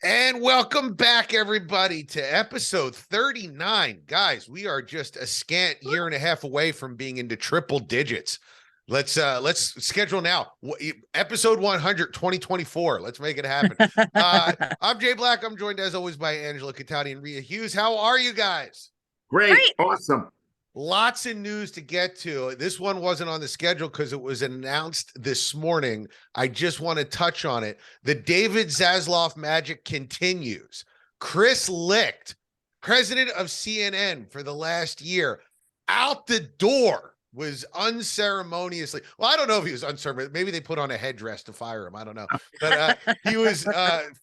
And welcome back, everybody, to episode 39. Guys, we are just a scant year and a half away from being into triple digits. Let's schedule now. Episode 100, 2024. Let's make it happen. I'm Jay Black. I'm joined, as always, by Angela Catani and Rhea Hughes. How are you guys? Great. Awesome. Lots of news to get to. This one wasn't on the schedule because it was announced this morning. I just want to touch on it. The David Zaslav magic continues. Chris Licht, president of CNN for the last year, out the door, was unceremoniously, well, I don't know if he was unceremonious. Maybe they put on a headdress to fire him. I don't know. But he was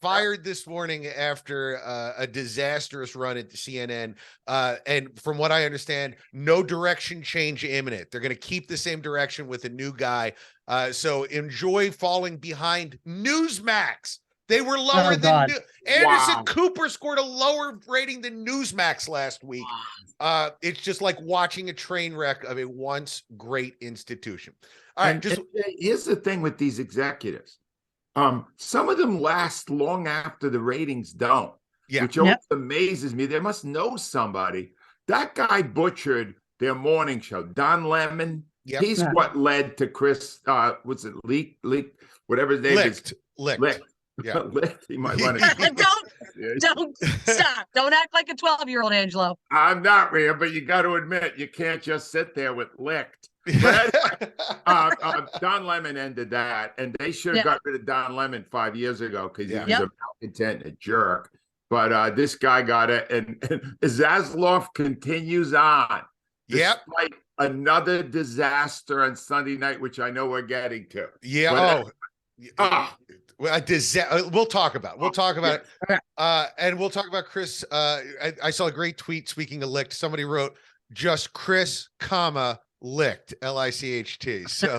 fired this morning after a disastrous run at CNN. And from what I understand, no direction change imminent. They're going to keep the same direction with a new guy. So enjoy falling behind Newsmax. They were lower than Anderson Cooper scored a lower rating than Newsmax last week. It's just like watching a train wreck of a once great institution. All right, and here's the thing with these executives. Some of them last long after the ratings don't, which always amazes me. They must know somebody. That guy butchered their morning show. Don Lemon. Yep. He's what led to Chris. What's it? Leak. Whatever his name is. Licht. Yeah. He might want to don't stop. Don't act like a 12-year-old, Angelo. I'm not, Rhea, but you got to admit you can't just sit there with Licht. But Don Lemon ended that, and they should have got rid of Don Lemon 5 years ago because he was a malcontent, a jerk. But this guy got it, and Zaslav continues on. Despite another disaster on Sunday night, which I know we're getting to. We'll talk about it. We'll talk about it. And we'll talk about Chris. I saw a great tweet, speaking of Licht. Somebody wrote just Chris, Licht, L-I-C-H-T. So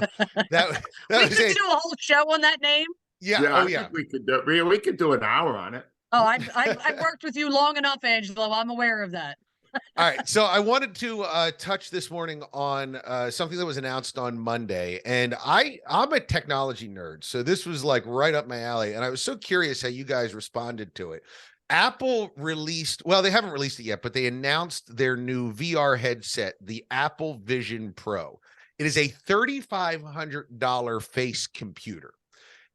that we could do a whole show on that name. I think we could do an hour on it. Oh, I've worked with you long enough, Angelo. I'm aware of that. All right, so I wanted to touch this morning on something that was announced on Monday, and I'm a technology nerd, so this was like right up my alley, and I was so curious how you guys responded to it. Apple released, well, they haven't released it yet, but they announced their new VR headset, the Apple Vision Pro. It is a $3,500 face computer.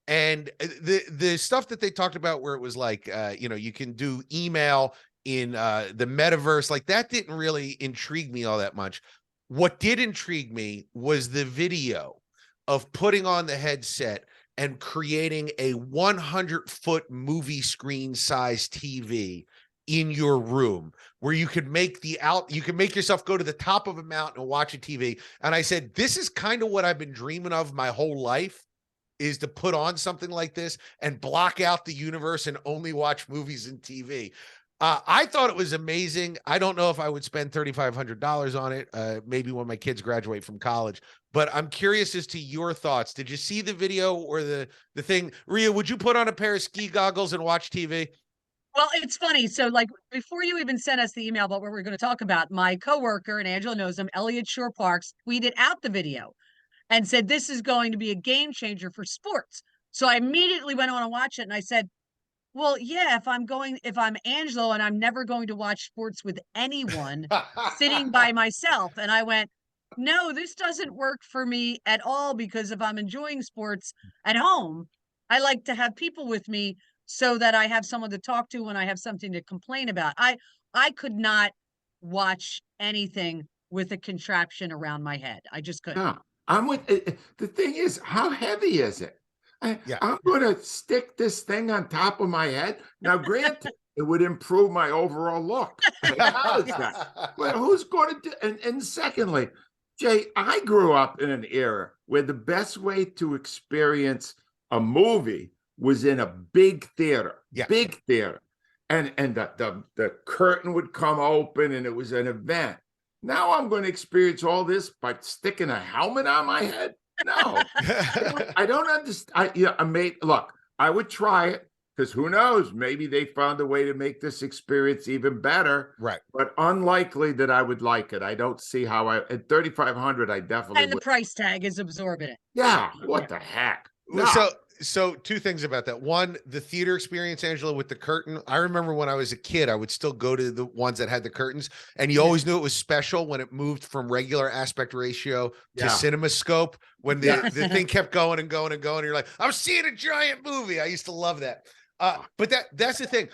And the stuff that they talked about where it was like, you can do email in the metaverse, like that didn't really intrigue me all that much. What did intrigue me was the video of putting on the headset and creating a 100-foot movie screen size TV in your room where you could make yourself go to the top of a mountain and watch a TV. And I said, this is kind of what I've been dreaming of my whole life, is to put on something like this and block out the universe and only watch movies and TV. I thought it was amazing. I don't know if I would spend $3,500 on it, maybe when my kids graduate from college, but I'm curious as to your thoughts. Did you see the video or the thing? Rhea, would you put on a pair of ski goggles and watch TV? Well, it's funny. So like before you even sent us the email about what we're going to talk about, my coworker, and Angela knows him, Elliot Shore Parks, tweeted out the video and said, this is going to be a game changer for sports. So I immediately went on and watched it, and I said, well, yeah, if I'm Angelo and I'm never going to watch sports with anyone sitting by myself. And I went, no, this doesn't work for me at all, because if I'm enjoying sports at home, I like to have people with me so that I have someone to talk to when I have something to complain about. I could not watch anything with a contraption around my head. I just couldn't. No, I'm with the thing is, how heavy is it? I'm going to stick this thing on top of my head. Now, granted, it would improve my overall look. How is that? But who's going to do? And secondly, Jay, I grew up in an era where the best way to experience a movie was in a big theater, big theater, and the curtain would come open and it was an event. Now I'm going to experience all this by sticking a helmet on my head. No, I don't understand. Look, I would try it because who knows? Maybe they found a way to make this experience even better. Right. But unlikely that I would like it. I don't see how at 3,500, I definitely And the price tag is absorbent. Yeah. What the heck? No. So two things about that. One, the theater experience, Angela, with the curtain. I remember when I was a kid, I would still go to the ones that had the curtains, and you Yeah. always knew it was special when it moved from regular aspect ratio to Yeah. CinemaScope. When the, Yeah. the thing kept going and going and going, and you're like, I'm seeing a giant movie. I used to love that. But that's the thing.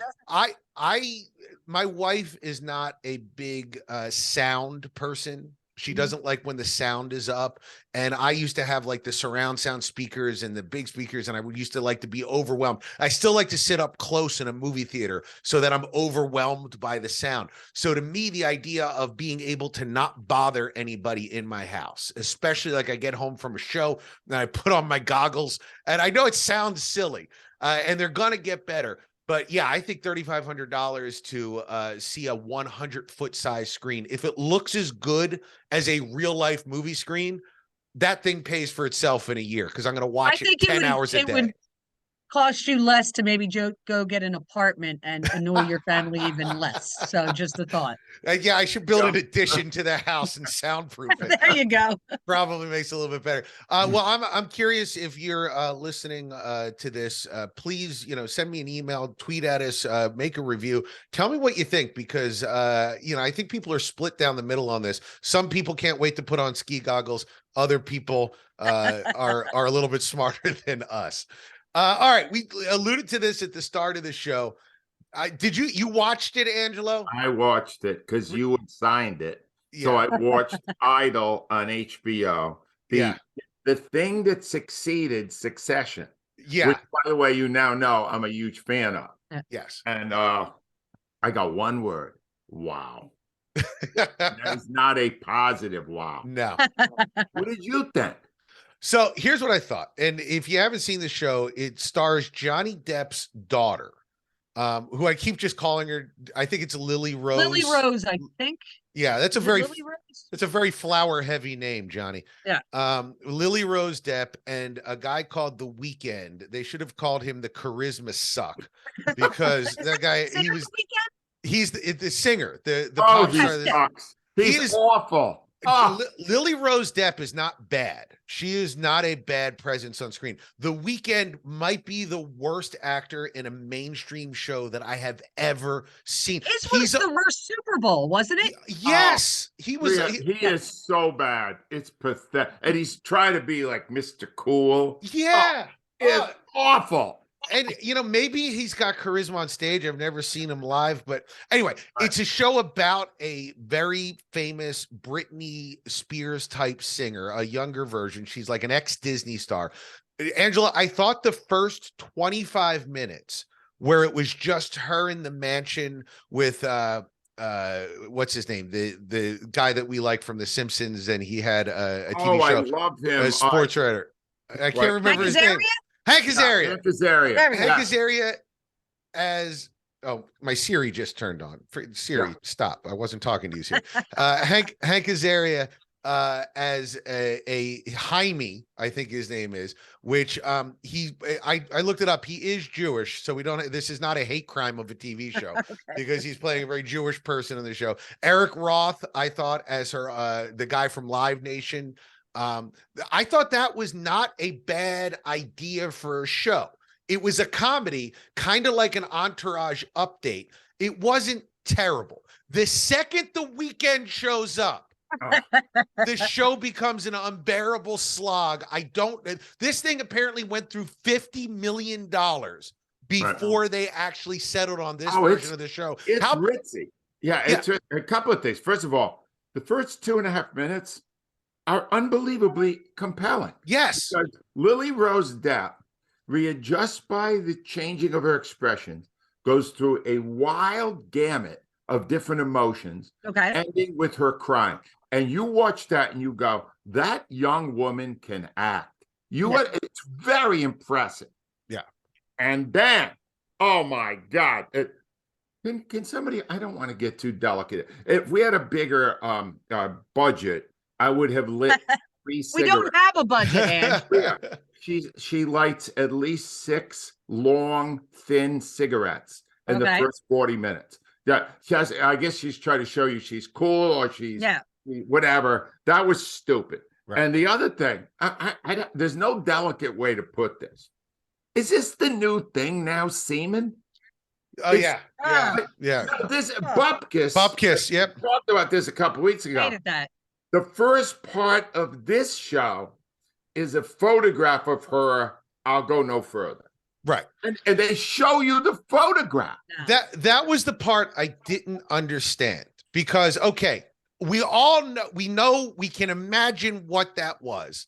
My wife is not a big sound person. She doesn't like when the sound is up. And I used to have like the surround sound speakers and the big speakers, and I would used to like to be overwhelmed. I still like to sit up close in a movie theater so that I'm overwhelmed by the sound. So to me, the idea of being able to not bother anybody in my house, especially like I get home from a show and I put on my goggles, and I know it sounds silly, and they're gonna get better. But yeah, I think $3,500 to see a 100-foot size screen. If it looks as good as a real life movie screen, that thing pays for itself in a year because I'm going to watch it 10 hours a day. Would cost you less to maybe go get an apartment and annoy your family even less. So just a thought. Yeah, I should build an addition to the house and soundproof it. There you go. Probably makes it a little bit better. Well, I'm curious if you're listening to this. Please, send me an email, tweet at us, make a review. Tell me what you think because I think people are split down the middle on this. Some people can't wait to put on ski goggles. Other people are a little bit smarter than us. All right, we alluded to this at the start of the show. Did you watched it, Angelo? I watched it because you had signed it. Yeah. So I watched Idol on HBO. The thing that succeeded Succession. Yeah. Which, by the way, you now know I'm a huge fan of. Yes. And I got one word. Wow. That is not a positive wow. No. What did you think? So here's what I thought. And if you haven't seen the show, it stars Johnny Depp's daughter, who I keep just calling her. I think it's Lily Rose. Lily Rose, I think. Yeah, that's a very flower heavy name, Johnny. Yeah. Lily Rose Depp and a guy called The Weeknd. They should have called him the Charisma Suck because that guy, he's the singer, the pop star. He's awful. Lily Rose Depp is not bad. She is not a bad presence on screen. The Weeknd might be the worst actor in a mainstream show that I have ever seen. He's the worst Super Bowl, wasn't it? Yes, he was. He is so bad. It's pathetic, and he's trying to be like Mr. Cool. Yeah, it's awful. And maybe he's got charisma on stage. I've never seen him live, but anyway, It's a show about a very famous Britney Spears type singer, a younger version. She's like an ex-Disney star. Angela, I thought the first 25 minutes where it was just her in the mansion with what's his name? The guy that we like from The Simpsons, and he had a TV show. I love him. A sports writer. I can't remember his name. Hank Azaria. Hank Azaria as my Siri just turned on. Siri, stop. I wasn't talking to you, Siri. Hank Azaria as a Jaime, I think his name is, which I looked it up. He is Jewish, so this is not a hate crime of a TV show because he's playing a very Jewish person in the show. Eric Roth, I thought, as the guy from Live Nation. I thought that was not a bad idea for a show. It was a comedy, kind of like an Entourage update. It wasn't terrible. The second The Weeknd shows up, the show becomes an unbearable slog. This thing apparently went through $50 million before they actually settled on this version of the show. It's ritzy. Yeah, it's a couple of things. First of all, the first 2.5 minutes are unbelievably compelling. Yes. Because Lily Rose Depp readjusts by the changing of her expressions, goes through a wild gamut of different emotions, ending with her crying. And you watch that and you go, that young woman can act. It's very impressive. Yeah. And then, oh my God. Can somebody, I don't want to get too delicate. If we had a bigger budget, I would have lit 3 cigarettes. We don't have a budget, Ann. She lights at least 6 long, thin cigarettes in the first 40 minutes. Yeah, I guess she's trying to show you she's cool or she's whatever. That was stupid. Right. And the other thing, there's no delicate way to put this. Is this the new thing now, semen? Oh It's- yeah, Ah. yeah. This Oh. Bupkis. Bupkis, yep. Talked about this a couple weeks ago. Hated that. The first part of this show is a photograph of her. I'll go no further. Right. And they show you the photograph. No. That was the part I didn't understand, because okay, we all know, we can imagine what that was.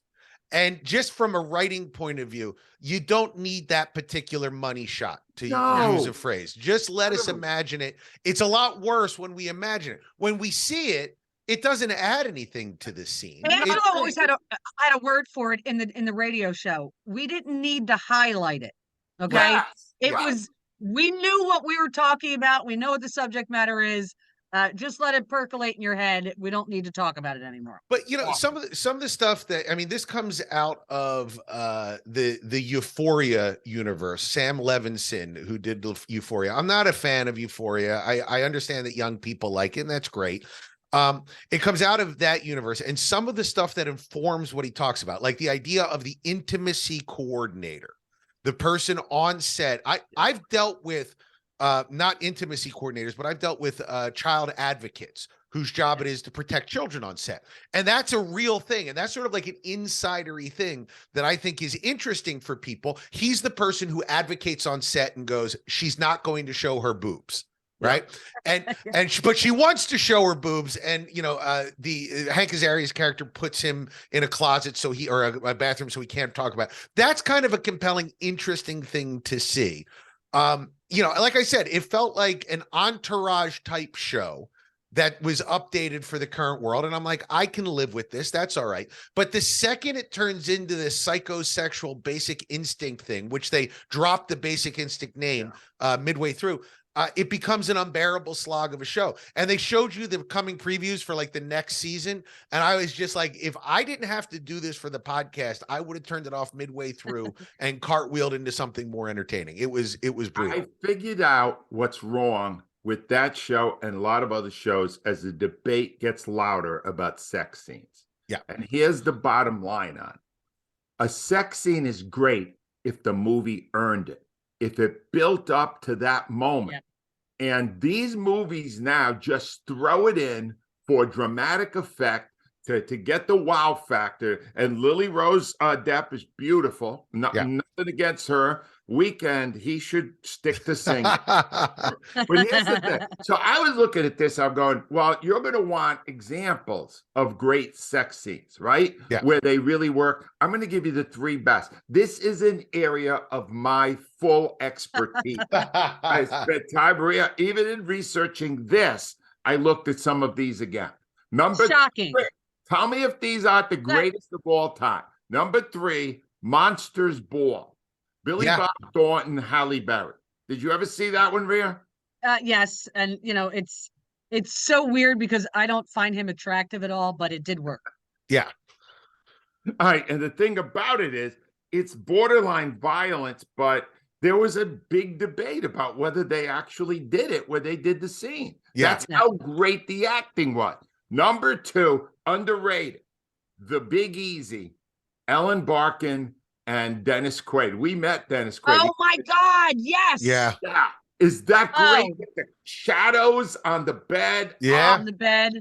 And just from a writing point of view, you don't need that particular money shot to No. use a phrase. Just let us No. imagine it. It's a lot worse when we imagine it. When we see it, it doesn't add anything to the scene. Angela It- always had a word for it in the radio show. We didn't need to highlight it. Okay. Yes, It right. was, we knew what we were talking about. We know what the subject matter is. Just let it percolate in your head. We don't need to talk about it anymore. But you know, Yeah. some of the stuff that, I mean, this comes out of the Euphoria universe. Sam Levinson, who did Euphoria. I'm not a fan of Euphoria. I understand that young people like it, and that's great. It comes out of that universe, and some of the stuff that informs what he talks about, like the idea of the intimacy coordinator, the person on set. I've dealt with not intimacy coordinators, but I've dealt with child advocates whose job it is to protect children on set. And that's a real thing. And that's sort of like an insidery thing that I think is interesting for people. He's the person who advocates on set and goes, she's not going to show her boobs. Right. But she wants to show her boobs. And, you know, the Hank Azaria's character puts him in a closet or a bathroom so he can't talk about it. That's kind of a compelling, interesting thing to see. You know, like I said, it felt like an Entourage type show that was updated for the current world. And I'm like, I can live with this. That's all right. But the second it turns into this psychosexual Basic Instinct thing, which they dropped the Basic Instinct name midway through, it becomes an unbearable slog of a show. And they showed you the coming previews for like the next season. And I was just like, if I didn't have to do this for the podcast, I would have turned it off midway through and cartwheeled into something more entertaining. It was brutal. I figured out what's wrong with that show and a lot of other shows as the debate gets louder about sex scenes. Yeah. And here's the bottom line on it. A sex scene is great if the movie earned it, if it built up to that moment. Yeah. And these movies now just throw it in for dramatic effect to get the wow factor. And Lily Rose Depp is beautiful. Nothing against her. Weekend, he should stick to singing. But here's the thing. So I was looking at this, I'm going, well, you're going to want examples of great sex scenes, right? Yeah. Where they really work. I'm going to give you the three best. This is an area of my full expertise. I spent time, Maria, even in researching this, I looked at some of these again. Number Shocking. three, tell me if these aren't the greatest of all time. Number 3, Monsters Ball. Billy Yeah. Bob Thornton, Halle Berry. Did you ever see that one, Rhea? Yes, and you know, it's so weird because I don't find him attractive at all, but it did work. Yeah. All right, and the thing about it is, it's borderline violence, but there was a big debate about whether they actually did it, where they did the scene. Yeah. That's how great the acting was. Number 2, underrated, The Big Easy, Ellen Barkin and Dennis Quaid. We met Dennis Quaid. Oh my God, yes. Yeah. Yeah. Is that great? Oh. With the shadows on the bed. Yeah. On the bed.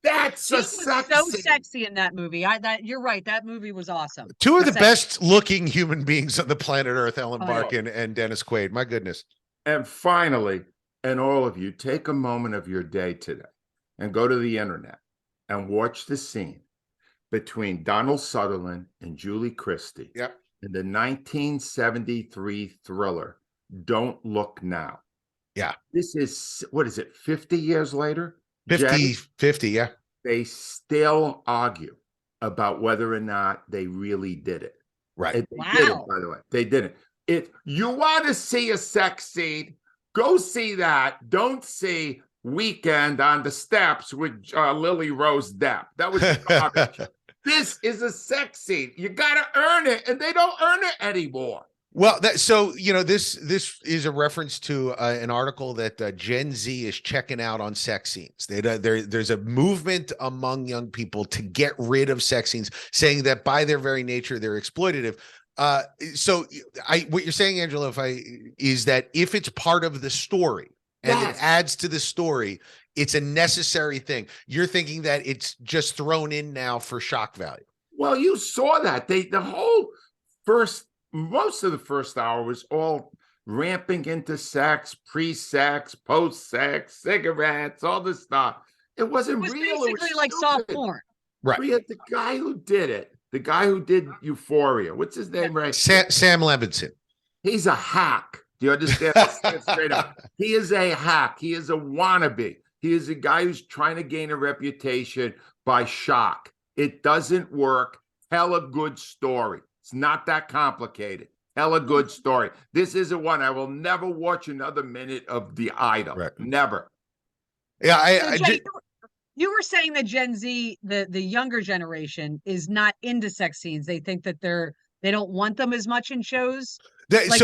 That's She a was sex so scene. sexy in that movie. You're right. That movie was awesome. Two of the Sexy. best looking human beings on the planet Earth, Ellen Oh, yeah. Barkin and Dennis Quaid. My goodness. And finally, and all of you, take a moment of your day today and go to the internet and watch the scene between Donald Sutherland and Julie Christie Yep. in the 1973 thriller, Don't Look Now. Yeah. This is, what is it, 50 years later? 50, yeah. They still argue about whether or not they really did it. Right. And they did it, Wow. by the way. They didn't. You want to see a sex scene, go see that. Don't see Weekend on the Steps with Lily Rose Depp. That was garbage. This is a sex scene. You got to earn it, and they don't earn it anymore. Well, so you know, this is a reference to an article that Gen Z is checking out on sex scenes. There's a movement among young people to get rid of sex scenes, saying that by their very nature they're exploitative. So what you're saying, Angela, is that if it's part of the story and it Yes. adds to the story, it's a necessary thing. You're thinking that it's just thrown in now for shock value. Well, you saw that most of the first hour was all ramping into sex, pre-sex, post-sex, cigarettes, all this stuff. It wasn't It was real. basically It was like soft stupid. porn. Right. The guy who did it, the guy who did Euphoria, what's his name? Right? Sam Levinson. He's a hack. Do you understand? I'll say it straight up. He is a hack. He is a wannabe. He is a guy who's trying to gain a reputation by shock. It doesn't work. Tell a good story. It's not that complicated. Tell a good story. This isn't one. I will never watch another minute of The Idol. Right. Never. Yeah, So Jay, you were saying that Gen Z, the younger generation, is not into sex scenes. They think that they don't want them as much in shows. Like,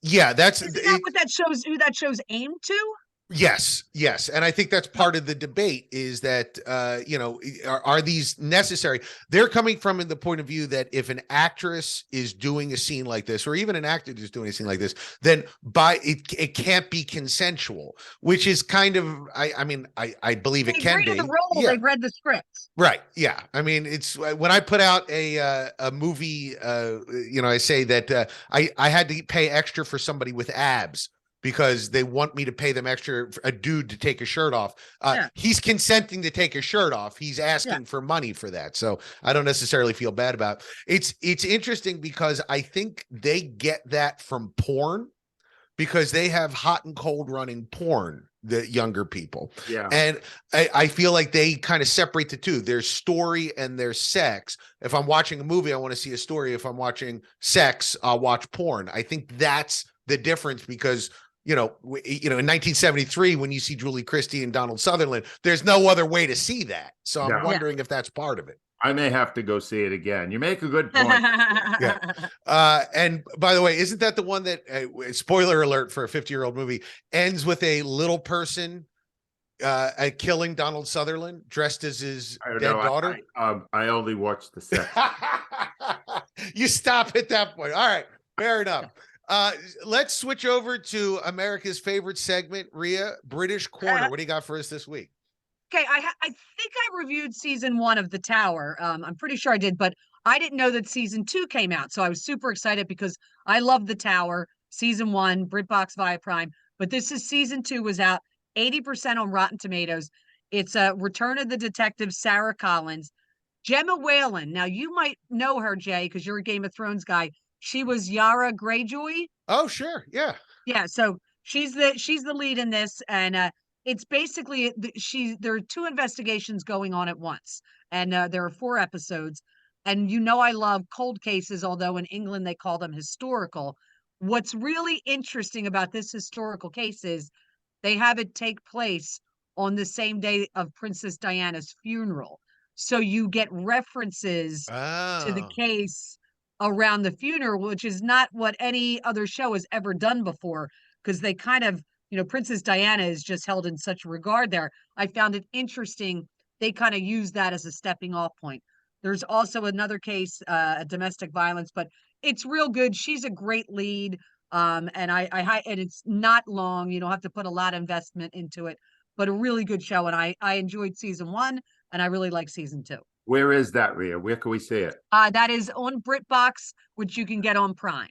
yeah, that's isn't that what that shows? Who that show's aimed to? Yes, and I think that's part of the debate is that are these necessary? They're coming from the point of view that if an actress is doing a scene like this, or even an actor is doing a scene like this, then it can't be consensual, which is kind of I believe it can be. The role, yeah. They've read the script. Right. Yeah. I mean, it's when I put out a movie, I say that I had to pay extra for somebody with abs, because they want me to pay them extra for a dude to take a shirt off. He's consenting to take a shirt off. He's asking for money for that. So I don't necessarily feel bad about it. It's interesting because I think they get that from porn, because they have hot and cold running porn, the younger people. Yeah. And I feel like they kind of separate the two. There's story and there's sex. If I'm watching a movie, I want to see a story. If I'm watching sex, I'll watch porn. I think that's the difference, because in 1973, when you see Julie Christie and Donald Sutherland, there's no other way to see that. So I'm wondering if that's part of it. I may have to go see it again. You make a good point. And by the way, isn't that the one that, spoiler alert for a 50-year-old movie, ends with a little person killing Donald Sutherland dressed as his dead daughter? I only watched the set. You stop at that point. All right, fair enough. Let's switch over to America's favorite segment, Rhea, British Corner. What do you got for us this week? Okay, I think I reviewed season 1 of The Tower. I'm pretty sure I did, but I didn't know that season 2 came out. So I was super excited because I love The Tower, season 1, BritBox via Prime. But this is season 2 was out, 80% on Rotten Tomatoes. It's a Return of the Detective, Sarah Collins. Gemma Whalen. Now, you might know her, Jay, because you're a Game of Thrones guy. She was Yara Greyjoy. Oh, sure. Yeah. Yeah. So she's the lead in this. And it's basically there are 2 investigations going on at once. And there are 4 episodes. And I love cold cases, although in England they call them historical. What's really interesting about this historical case is they have it take place on the same day of Princess Diana's funeral. So you get references to the case around the funeral, which is not what any other show has ever done before, because they kind of, Princess Diana is just held in such regard there. I found it interesting. They kind of use that as a stepping off point. There's also another case, domestic violence, but it's real good. She's a great lead. And and it's not long. You don't have to put a lot of investment into it, but a really good show. And I enjoyed season 1 and I really like season 2. Where is that, Rhea? Where can we see it? That is on BritBox, which you can get on Prime.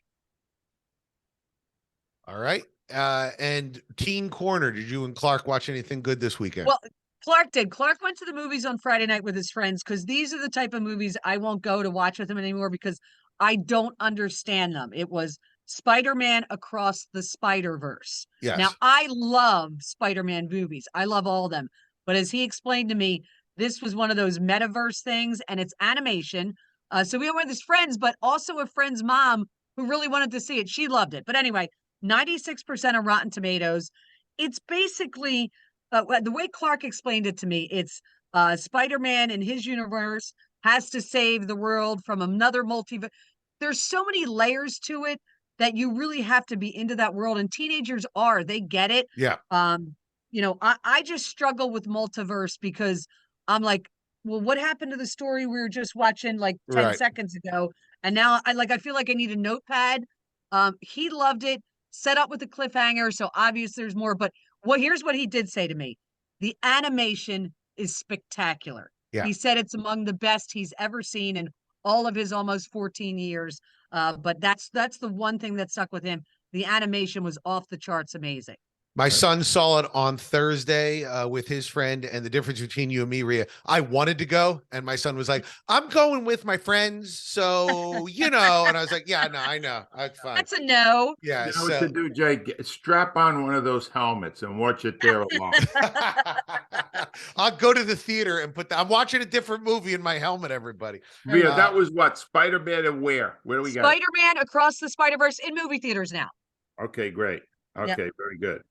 All right. And Teen Corner, did you and Clark watch anything good this weekend? Well, Clark did. Clark went to the movies on Friday night with his friends, because these are the type of movies I won't go to watch with him anymore because I don't understand them. It was Spider-Man Across the Spider-Verse. Yes. Now, I love Spider-Man movies. I love all of them. But as he explained to me, this was one of those metaverse things, and it's animation. So we went with his friends, but also a friend's mom who really wanted to see it. She loved it. But anyway, 96% of Rotten Tomatoes. It's basically, the way Clark explained it to me, it's Spider-Man in his universe has to save the world from another multiverse. There's so many layers to it that you really have to be into that world. And teenagers they get it. Yeah. I just struggle with multiverse because I'm like, well, what happened to the story we were just watching like 10 seconds ago? And now I feel like I need a notepad. He loved it, set up with the cliffhanger. So obviously there's more, but here's what he did say to me. The animation is spectacular. Yeah. He said it's among the best he's ever seen in all of his almost 14 years. But that's the one thing that stuck with him. The animation was off the charts amazing. My son saw it on Thursday with his friend, and the difference between you and me, Rhea, I wanted to go, and my son was like, I'm going with my friends, so, and I was like, yeah, no, I know. That's fine. That's a no. Yeah. You know what to do, Jay? Strap on one of those helmets and watch it there alone. I'll go to the theater and I'm watching a different movie in my helmet, everybody. Rhea, that was what? Spider-Man and where? Where do we got? Spider-Man Across the Spider-Verse in movie theaters now. Okay, great. Okay, Yep. very good.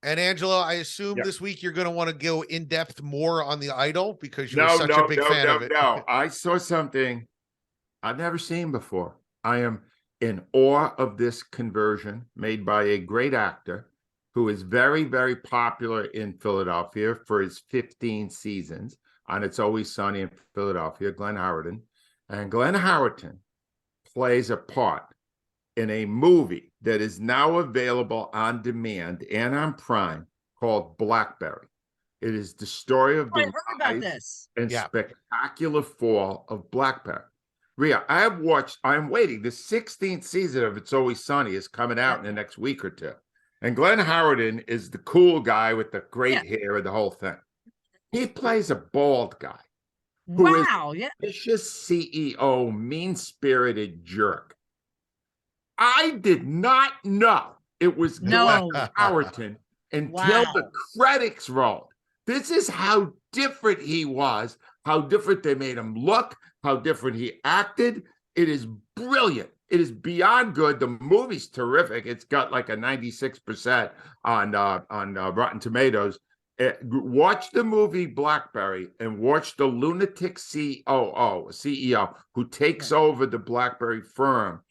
And Angelo, I assume Yep. this week you're going to want to go in depth more on the Idol because you're such a big fan of it. No, I saw something I've never seen before. I am in awe of this conversion made by a great actor who is very, very popular in Philadelphia for his 15 seasons on It's Always Sunny in Philadelphia, Glenn Howerton. And Glenn Howerton plays a part in a movie that is now available on demand and on Prime called Blackberry. It is the story of the rise and spectacular fall of Blackberry. Rhea, I'm waiting. The 16th season of It's Always Sunny is coming out in the next week or two. And Glenn Howerton is the cool guy with the great hair and the whole thing. He plays a bald guy. Who is a vicious CEO, mean-spirited jerk. I did not know it was Glenn Howerton until the credits rolled. This is how different he was, how different they made him look, how different he acted. It is brilliant. It is beyond good. The movie's terrific. It's got like a 96% on Rotten Tomatoes. Watch the movie Blackberry and watch the lunatic CEO who takes over the Blackberry firm.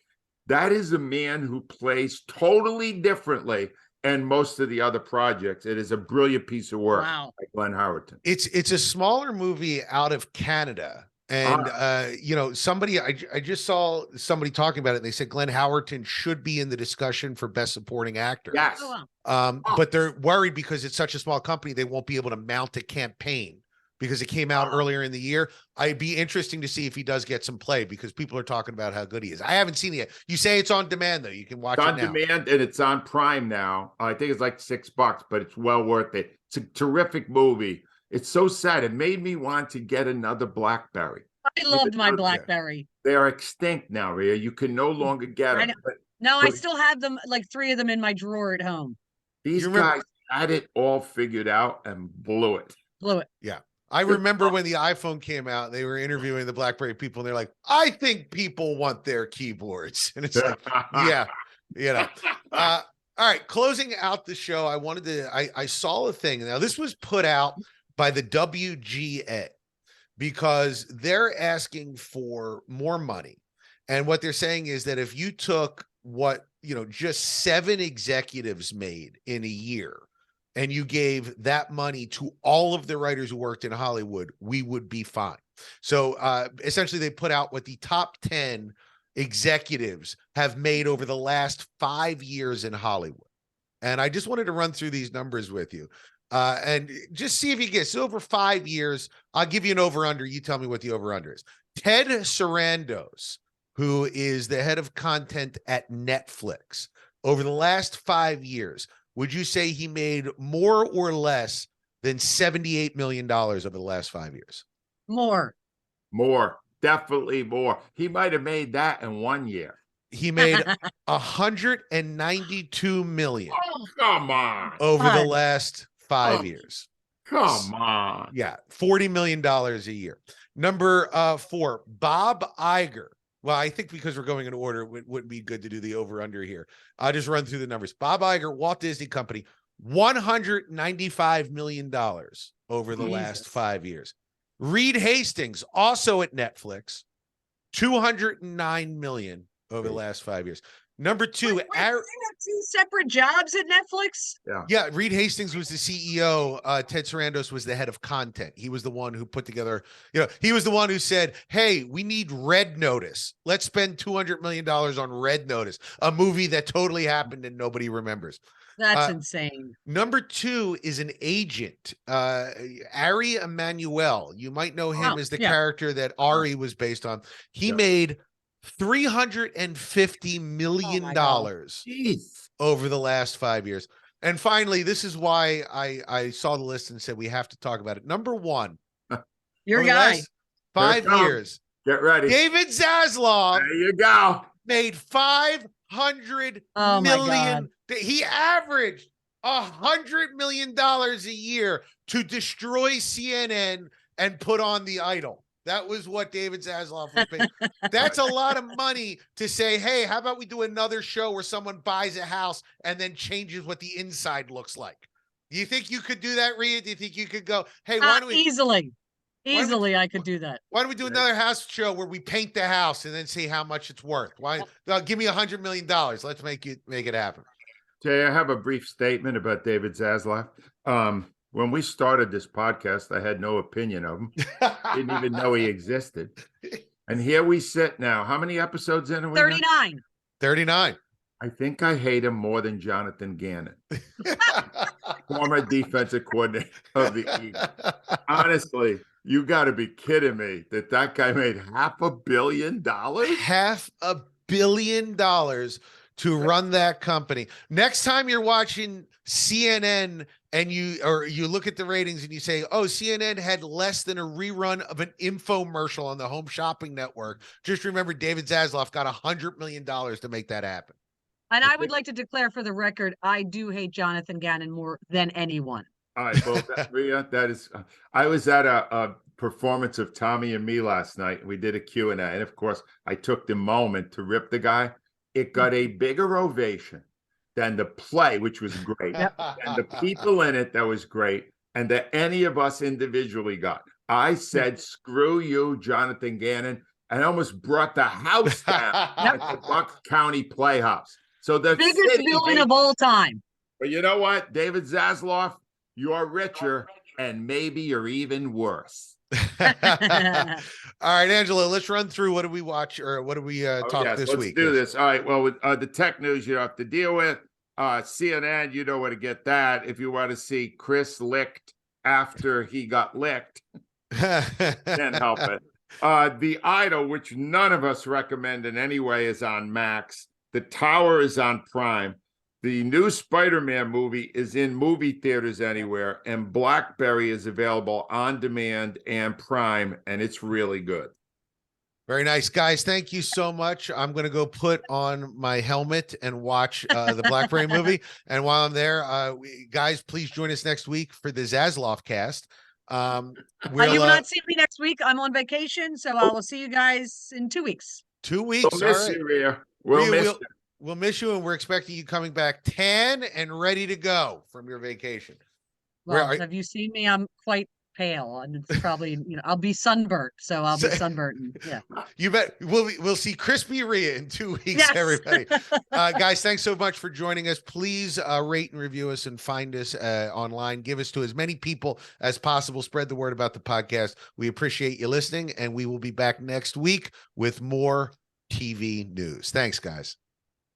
That is a man who plays totally differently and most of the other projects. It is a brilliant piece of work by Glenn Howerton. It's a smaller movie out of Canada. And, somebody, I just saw somebody talking about it. And they said Glenn Howerton should be in the discussion for Best Supporting Actor. Yes. But they're worried because it's such a small company, they won't be able to mount a campaign because it came out earlier in the year. It'd be interesting to see if he does get some play because people are talking about how good he is. I haven't seen it yet. You say it's on demand, though. You can watch it now. It's on demand, and it's on Prime now. I think it's like $6, but it's well worth it. It's a terrific movie. It's so sad. It made me want to get another Blackberry. I loved my Blackberry. They are extinct now, Rhea. You can no longer get them. I still have them, like 3 of them in my drawer at home. These guys had it all figured out and blew it. Yeah. I remember when the iPhone came out, they were interviewing the BlackBerry people, and they're like, I think people want their keyboards. And it's like, all right, closing out the show, I saw a thing. Now, this was put out by the WGA because they're asking for more money. And what they're saying is that if you took what, just 7 executives made in a year, and you gave that money to all of the writers who worked in Hollywood, we would be fine. So essentially, they put out what the top 10 executives have made over the last 5 years in Hollywood. And I just wanted to run through these numbers with you and just see if you guess. So over 5 years, I'll give you an over-under. You tell me what the over-under is. Ted Sarandos, who is the head of content at Netflix, over the last 5 years, would you say he made more or less than $78 million over the last 5 years? More, definitely more. He might have made that in 1 year. He made $192 million. Oh, come on. Over the last 5 years. Come on. Yeah, $40 million a year. Number 4, Bob Iger. Well, I think because we're going in order, it wouldn't be good to do the over-under here. I'll just run through the numbers. Bob Iger, Walt Disney Company, $195 million over the last 5 years. Reed Hastings, also at Netflix, $209 million over the last 5 years. Number two, Wait, they have two separate jobs at Netflix? yeah, Reed Hastings was the CEO. Ted Sarandos was the head of content. He was the one who put together, he was the one who said, hey, we need Red Notice. Let's spend $200 million on Red Notice, a movie that totally happened and nobody remembers. That's insane. Number two is an agent, Ari Emanuel. You might know him as the character that Ari was based on. He made $350 million over the last 5 years. And finally, this is why I saw the list and said we have to talk about it. Number one, your guy, 5 years. Get ready. David Zaslav. There you go. Made $500 million. He averaged $100 million a year to destroy CNN and put on The Idol. That was what David Zaslav was paid. That's a lot of money to say, hey, how about we do another show where someone buys a house and then changes what the inside looks like? Do you think you could do that, Rhea? Do you think you could go, hey, why don't we easily I could do that. Why don't we do another house show where we paint the house and then see how much it's worth? Why give me $100 million? Let's make it happen. Jay, I have a brief statement about David Zaslav. When we started this podcast, I had no opinion of him. Didn't even know he existed. And here we sit now. How many episodes in are we? 39. 39. I think I hate him more than Jonathan Gannon, former defensive coordinator of the Eagles. Honestly, you got to be kidding me that guy made $500 million? $500 million to run that company. Next time you're watching CNN and you look at the ratings and you say, oh, CNN had less than a rerun of an infomercial on the Home Shopping Network, just remember David Zaslav got $100 million to make that happen. And I would like to declare for the record, I do hate Jonathan Gannon more than anyone. All right, well, that is, I was at a performance of Tommy and Me last night. We did a Q&A, and of course, I took the moment to rip the guy. It got a bigger ovation than the play, which was great, and the people in it, that was great, and that any of us individually got. I said, screw you, Jonathan Gannon, and I almost brought the house down at the Bucks County Playhouse. So the biggest villain of all time. But you know what, David Zaslav, you're richer, and maybe you're even worse. All right, Angela, let's run through what do we watch or what do we talk this week? Let's do this. All right, well, with the tech news you have to deal with. CNN, you know where to get that. If you want to see Chris licked after he got licked, can't help it. The Idol, which none of us recommend in any way, is on Max. The Tower is on Prime. The new Spider-Man movie is in movie theaters anywhere, and BlackBerry is available on demand and Prime, and it's really good. Very nice, guys. Thank you so much. I'm going to go put on my helmet and watch the BlackBerry movie. And while I'm there, guys, please join us next week for the Zaslav cast. You will not see me next week. I'm on vacation, so I will see you guys in 2 weeks. 2 weeks. We'll miss you, Rhea. We'll miss you, and we're expecting you coming back tan and ready to go from your vacation. Well, have you seen me? I'm quite pale, and it's probably I'll be sunburnt, so I'll be sunburnt. Yeah, you bet. We'll see crispy Rhea in 2 weeks, yes. Everybody. Guys, thanks so much for joining us. Please rate and review us and find us online. Give us to as many people as possible. Spread the word about the podcast. We appreciate you listening, and we will be back next week with more TV news. Thanks, guys.